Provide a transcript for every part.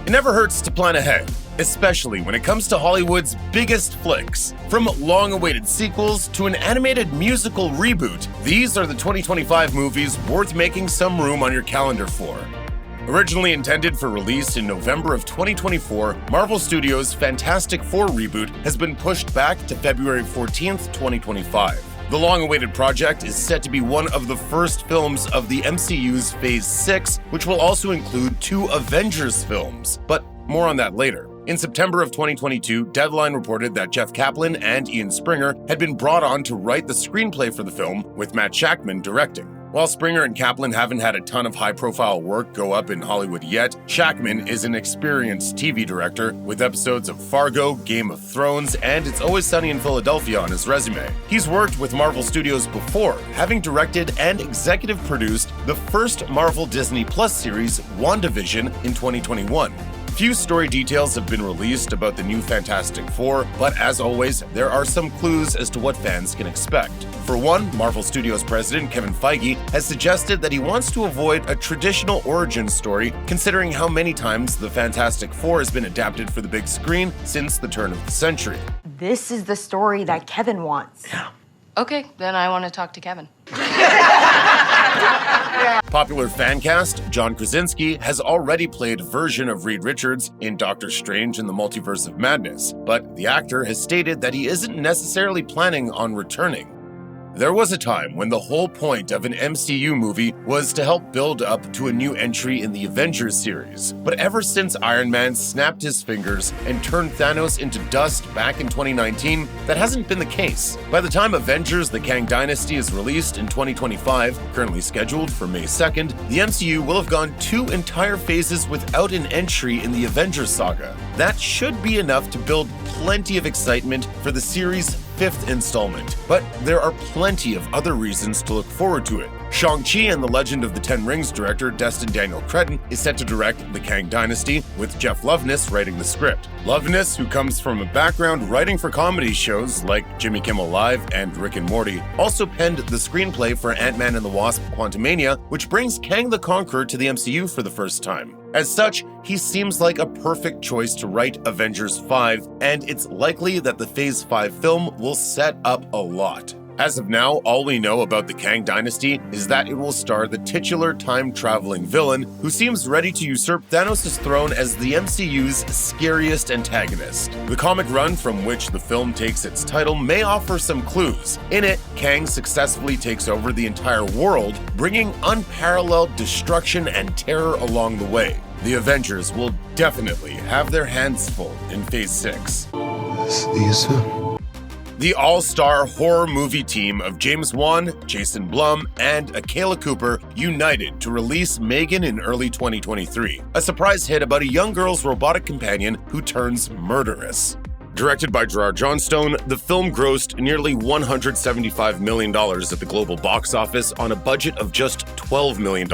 It never hurts to plan ahead, especially when it comes to Hollywood's biggest flicks. From long-awaited sequels to an animated musical reboot, these are the 2025 movies worth making some room on your calendar for. Originally intended for release in November of 2024, Marvel Studios' Fantastic Four reboot has been pushed back to February 14th, 2025. The long-awaited project is set to be one of the first films of the MCU's Phase 6, which will also include 2 Avengers films, but more on that later. In September of 2022, Deadline reported that Jeff Kaplan and Ian Springer had been brought on to write the screenplay for the film, with Matt Shakman directing. While Springer and Kaplan haven't had a ton of high-profile work go up in Hollywood yet, Shakman is an experienced TV director with episodes of Fargo, Game of Thrones, and It's Always Sunny in Philadelphia on his resume. He's worked with Marvel Studios before, having directed and executive produced the first Marvel Disney Plus series, WandaVision, in 2021. Few story details have been released about the new Fantastic Four, but as always, there are some clues as to what fans can expect. For one, Marvel Studios president Kevin Feige has suggested that he wants to avoid a traditional origin story, considering how many times the Fantastic Four has been adapted for the big screen since the turn of the century. This is the story that Kevin wants. Yeah. Okay, then I want to talk to Kevin. Popular fan cast John Krasinski has already played a version of Reed Richards in Doctor Strange in the Multiverse of Madness, but the actor has stated that he isn't necessarily planning on returning. There was a time when the whole point of an MCU movie was to help build up to a new entry in the Avengers series. But ever since Iron Man snapped his fingers and turned Thanos into dust back in 2019, that hasn't been the case. By the time Avengers: The Kang Dynasty is released in 2025, currently scheduled for May 2nd, the MCU will have gone 2 entire phases without an entry in the Avengers saga. That should be enough to build plenty of excitement for the series' 5th installment, but there are plenty of other reasons to look forward to it. Shang-Chi and the Legend of the Ten Rings director Destin Daniel Cretton is set to direct The Kang Dynasty, with Jeff Loveness writing the script. Loveness, who comes from a background writing for comedy shows like Jimmy Kimmel Live and Rick and Morty, also penned the screenplay for Ant-Man and the Wasp: Quantumania, which brings Kang the Conqueror to the MCU for the first time. As such, he seems like a perfect choice to write Avengers 5, and it's likely that the Phase 5 film will set up a lot. As of now, all we know about the Kang Dynasty is that it will star the titular time-traveling villain who seems ready to usurp Thanos' throne as the MCU's scariest antagonist. The comic run from which the film takes its title may offer some clues. In it, Kang successfully takes over the entire world, bringing unparalleled destruction and terror along the way. The Avengers will definitely have their hands full in Phase 6. See you soon. The all-star horror movie team of James Wan, Jason Blum, and Akela Cooper united to release Megan in early 2023, a surprise hit about a young girl's robotic companion who turns murderous. Directed by Gerard Johnstone, the film grossed nearly $175 million at the global box office on a budget of just $12 million,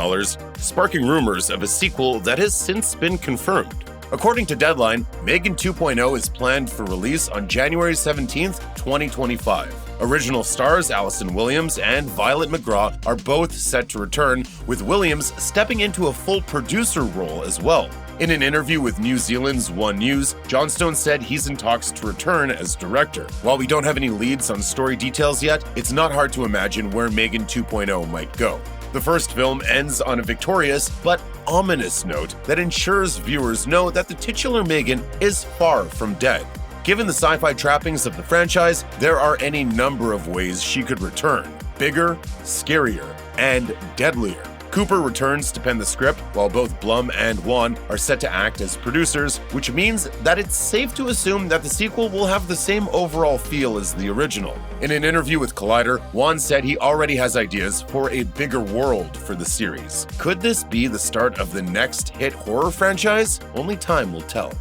sparking rumors of a sequel that has since been confirmed. According to Deadline, Megan 2.0 is planned for release on January 17th, 2025. Original stars Allison Williams and Violet McGraw are both set to return, with Williams stepping into a full producer role as well. In an interview with New Zealand's One News, Johnstone said he's in talks to return as director. While we don't have any leads on story details yet, it's not hard to imagine where Megan 2.0 might go. The first film ends on a victorious but ominous note that ensures viewers know that the titular Megan is far from dead. Given the sci-fi trappings of the franchise, there are any number of ways she could return: bigger, scarier, and deadlier. Cooper returns to pen the script, while both Blum and Wan are set to act as producers, which means that it's safe to assume that the sequel will have the same overall feel as the original. In an interview with Collider, Wan said he already has ideas for a bigger world for the series. Could this be the start of the next hit horror franchise? Only time will tell.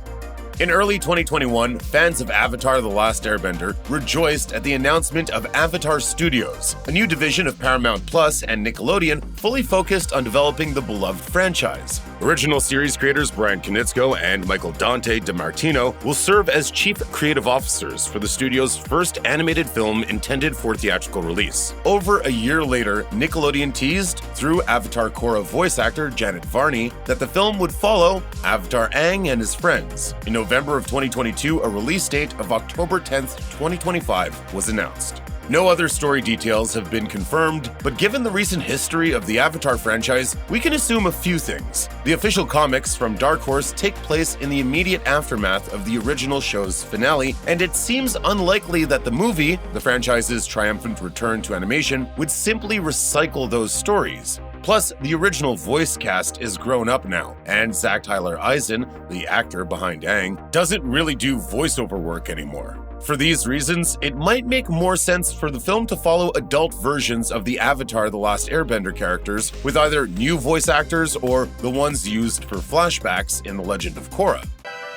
In early 2021, fans of Avatar: The Last Airbender rejoiced at the announcement of Avatar Studios, a new division of Paramount Plus and Nickelodeon fully focused on developing the beloved franchise. Original series creators Brian Konietzko and Michael Dante DiMartino will serve as chief creative officers for the studio's first animated film intended for theatrical release. Over a year later, Nickelodeon teased, through Avatar Korra voice actor Janet Varney, that the film would follow Avatar Aang and his friends. In November of 2022, a release date of October 10th, 2025 was announced. No other story details have been confirmed, but given the recent history of the Avatar franchise, we can assume a few things. The official comics from Dark Horse take place in the immediate aftermath of the original show's finale, and it seems unlikely that the movie, the franchise's triumphant return to animation, would simply recycle those stories. Plus, the original voice cast is grown up now, and Zach Tyler Eisen, the actor behind Aang, doesn't really do voiceover work anymore. For these reasons, it might make more sense for the film to follow adult versions of the Avatar: The Last Airbender characters with either new voice actors or the ones used for flashbacks in The Legend of Korra.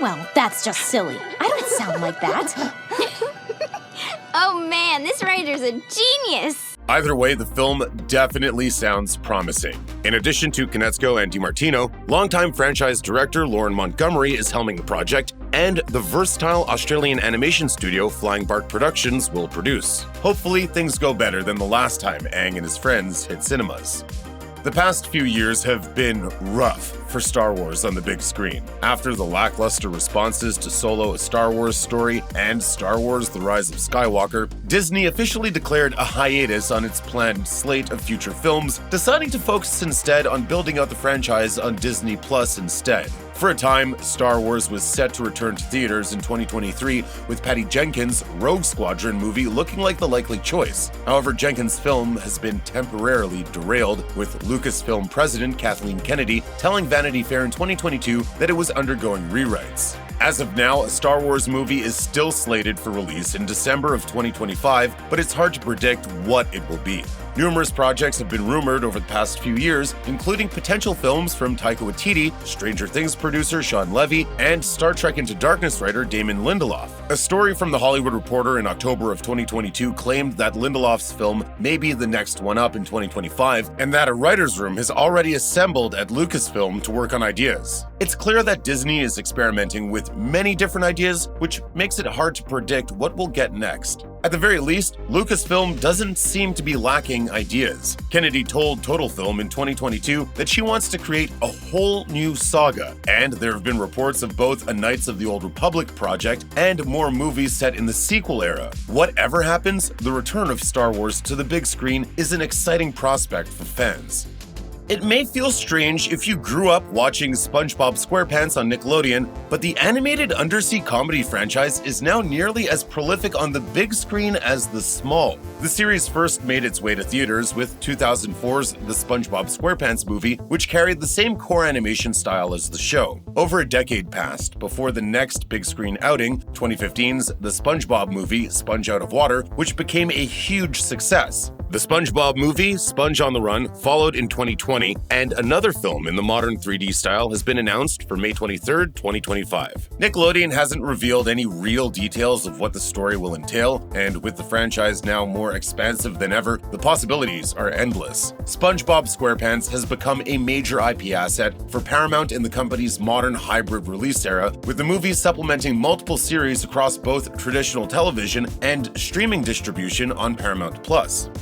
Well, that's just silly. I don't sound like that. Oh man, this writer's a genius! Either way, the film definitely sounds promising. In addition to Konietzko and DiMartino, longtime franchise director Lauren Montgomery is helming the project, and the versatile Australian animation studio Flying Bark Productions will produce. Hopefully, things go better than the last time Aang and his friends hit cinemas. The past few years have been rough for Star Wars on the big screen. After the lackluster responses to Solo: A Star Wars Story and Star Wars: The Rise of Skywalker, Disney officially declared a hiatus on its planned slate of future films, deciding to focus instead on building out the franchise on Disney Plus instead. For a time, Star Wars was set to return to theaters in 2023, with Patty Jenkins' Rogue Squadron movie looking like the likely choice. However, Jenkins' film has been temporarily derailed, with Lucasfilm president Kathleen Kennedy telling Vanity Fair in 2022 that it was undergoing rewrites. As of now, a Star Wars movie is still slated for release in December of 2025, but it's hard to predict what it will be. Numerous projects have been rumored over the past few years, including potential films from Taika Waititi, Stranger Things producer Sean Levy, and Star Trek Into Darkness writer Damon Lindelof. A story from The Hollywood Reporter in October of 2022 claimed that Lindelof's film may be the next one up in 2025, and that a writer's room has already assembled at Lucasfilm to work on ideas. It's clear that Disney is experimenting with many different ideas, which makes it hard to predict what we'll get next. At the very least, Lucasfilm doesn't seem to be lacking ideas. Kennedy told Total Film in 2022 that she wants to create a whole new saga, and there have been reports of both a Knights of the Old Republic project and more movies set in the sequel era. Whatever happens, the return of Star Wars to the big screen is an exciting prospect for fans. It may feel strange if you grew up watching SpongeBob SquarePants on Nickelodeon, but the animated undersea comedy franchise is now nearly as prolific on the big screen as the small. The series first made its way to theaters with 2004's The SpongeBob SquarePants Movie, which carried the same core animation style as the show. Over a decade passed before the next big screen outing, 2015's The SpongeBob Movie, Sponge Out of Water, which became a huge success. The SpongeBob Movie, Sponge on the Run, followed in 2020, and another film in the modern 3D style has been announced for May 23, 2025. Nickelodeon hasn't revealed any real details of what the story will entail, and with the franchise now more expansive than ever, the possibilities are endless. SpongeBob SquarePants has become a major IP asset for Paramount in the company's modern hybrid release era, with the movie supplementing multiple series across both traditional television and streaming distribution on Paramount+.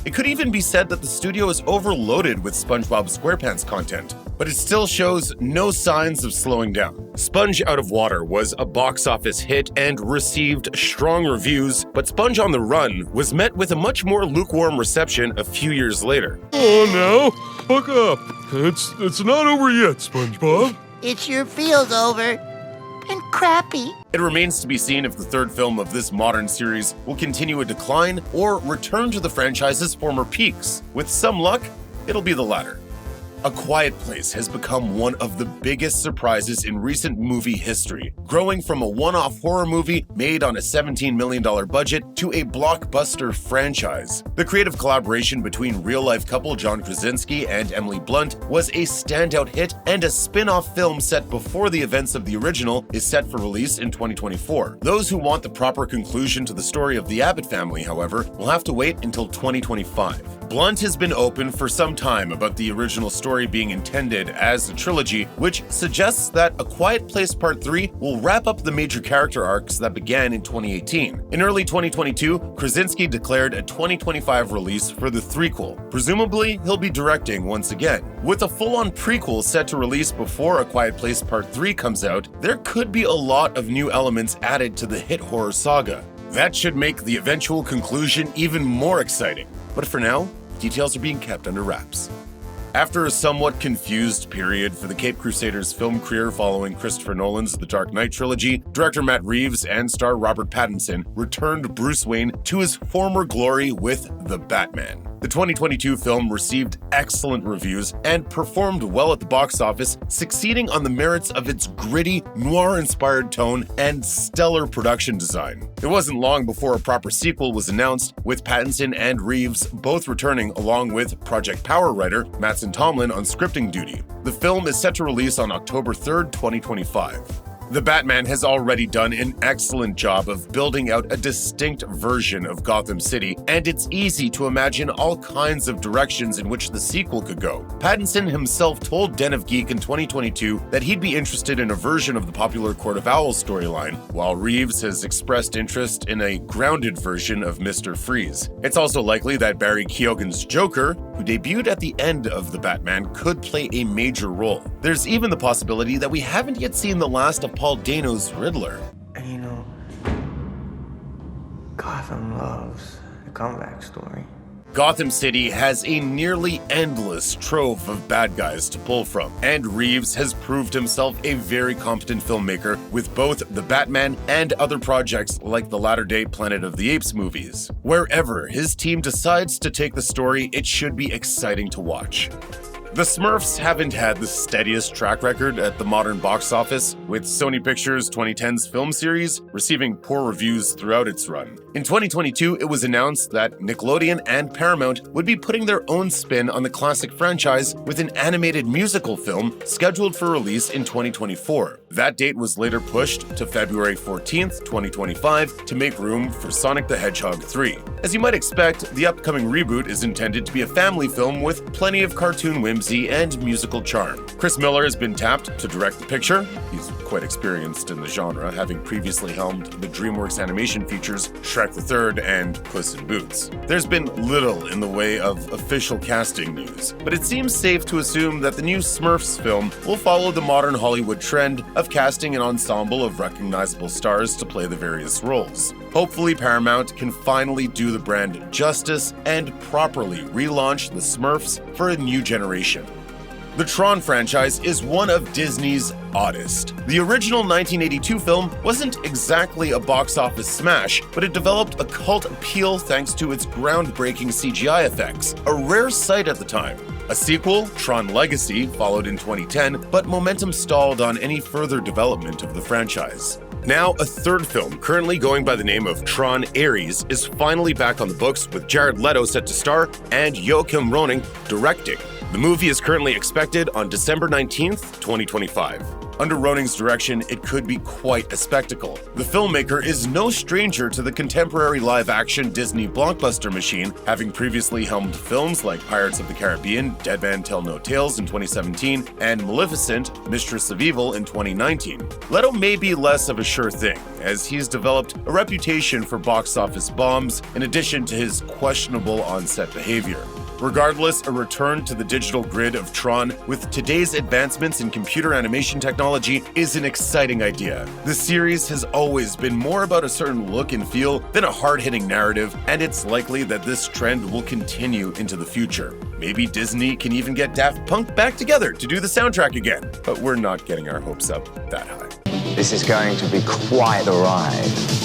It could even be said that the studio is overloaded with SpongeBob SquarePants content, but it still shows no signs of slowing down. Sponge Out of Water was a box office hit and received strong reviews, but Sponge on the Run was met with a much more lukewarm reception a few years later. Oh, now, buck up. It's not over yet, SpongeBob. It sure feels over. And crappy. It remains to be seen if the third film of this modern series will continue a decline or return to the franchise's former peaks. With some luck, it'll be the latter. A Quiet Place has become one of the biggest surprises in recent movie history, growing from a one-off horror movie made on a $17 million budget to a blockbuster franchise. The creative collaboration between real-life couple John Krasinski and Emily Blunt was a standout hit, and a spin-off film set before the events of the original is set for release in 2024. Those who want the proper conclusion to the story of the Abbott family, however, will have to wait until 2025. Blunt has been open for some time about the original story story being intended as a trilogy, which suggests that A Quiet Place Part 3 will wrap up the major character arcs that began in 2018. In early 2022, Krasinski declared a 2025 release for the threequel. Presumably, he'll be directing once again. With a full-on prequel set to release before A Quiet Place Part 3 comes out, there could be a lot of new elements added to the hit horror saga. That should make the eventual conclusion even more exciting. But for now, details are being kept under wraps. After a somewhat confused period for the Cape Crusaders' film career following Christopher Nolan's The Dark Knight trilogy, director Matt Reeves and star Robert Pattinson returned Bruce Wayne to his former glory with The Batman. The 2022 film received excellent reviews and performed well at the box office, succeeding on the merits of its gritty, noir-inspired tone and stellar production design. It wasn't long before a proper sequel was announced, with Pattinson and Reeves both returning along with Project Power writer Mattson Tomlin on scripting duty. The film is set to release on October 3rd, 2025. The Batman has already done an excellent job of building out a distinct version of Gotham City, and it's easy to imagine all kinds of directions in which the sequel could go. Pattinson himself told Den of Geek in 2022 that he'd be interested in a version of the popular Court of Owls storyline, while Reeves has expressed interest in a grounded version of Mr. Freeze. It's also likely that Barry Keoghan's Joker, who debuted at the end of The Batman, could play a major role. There's even the possibility that we haven't yet seen the last of Paul Dano's Riddler. And you know, Gotham loves a comeback story. Gotham City has a nearly endless trove of bad guys to pull from, and Reeves has proved himself a very competent filmmaker with both The Batman and other projects like the latter-day Planet of the Apes movies. Wherever his team decides to take the story, it should be exciting to watch. The Smurfs haven't had the steadiest track record at the modern box office, with Sony Pictures' 2010's film series receiving poor reviews throughout its run. In 2022, it was announced that Nickelodeon and Paramount would be putting their own spin on the classic franchise with an animated musical film scheduled for release in 2024. That date was later pushed to February 14th, 2025 to make room for Sonic the Hedgehog 3. As you might expect, the upcoming reboot is intended to be a family film with plenty of cartoon whimsy and musical charm. Chris Miller has been tapped to direct the picture. He's quite experienced in the genre, having previously helmed the DreamWorks animation features Shrek the Third and Puss in Boots. There's been little in the way of official casting news, but it seems safe to assume that the new Smurfs film will follow the modern Hollywood trend of casting an ensemble of recognizable stars to play the various roles. Hopefully, Paramount can finally do the brand justice and properly relaunch the Smurfs for a new generation. The Tron franchise is one of Disney's oddest. The original 1982 film wasn't exactly a box office smash, but it developed a cult appeal thanks to its groundbreaking CGI effects, a rare sight at the time. A sequel, Tron Legacy, followed in 2010, but momentum stalled on any further development of the franchise. Now, a third film, currently going by the name of Tron Ares, is finally back on the books with Jared Leto set to star and Joachim Rønning directing. The movie is currently expected on December 19th, 2025. Under Rønning's direction, it could be quite a spectacle. The filmmaker is no stranger to the contemporary live-action Disney blockbuster machine, having previously helmed films like Pirates of the Caribbean, Dead Man Tell No Tales in 2017, and Maleficent, Mistress of Evil in 2019. Leto may be less of a sure thing, as he's developed a reputation for box office bombs in addition to his questionable on-set behavior. Regardless, a return to the digital grid of Tron with today's advancements in computer animation technology is an exciting idea. The series has always been more about a certain look and feel than a hard-hitting narrative, and it's likely that this trend will continue into the future. Maybe Disney can even get Daft Punk back together to do the soundtrack again, but we're not getting our hopes up that high. This is going to be quite a ride.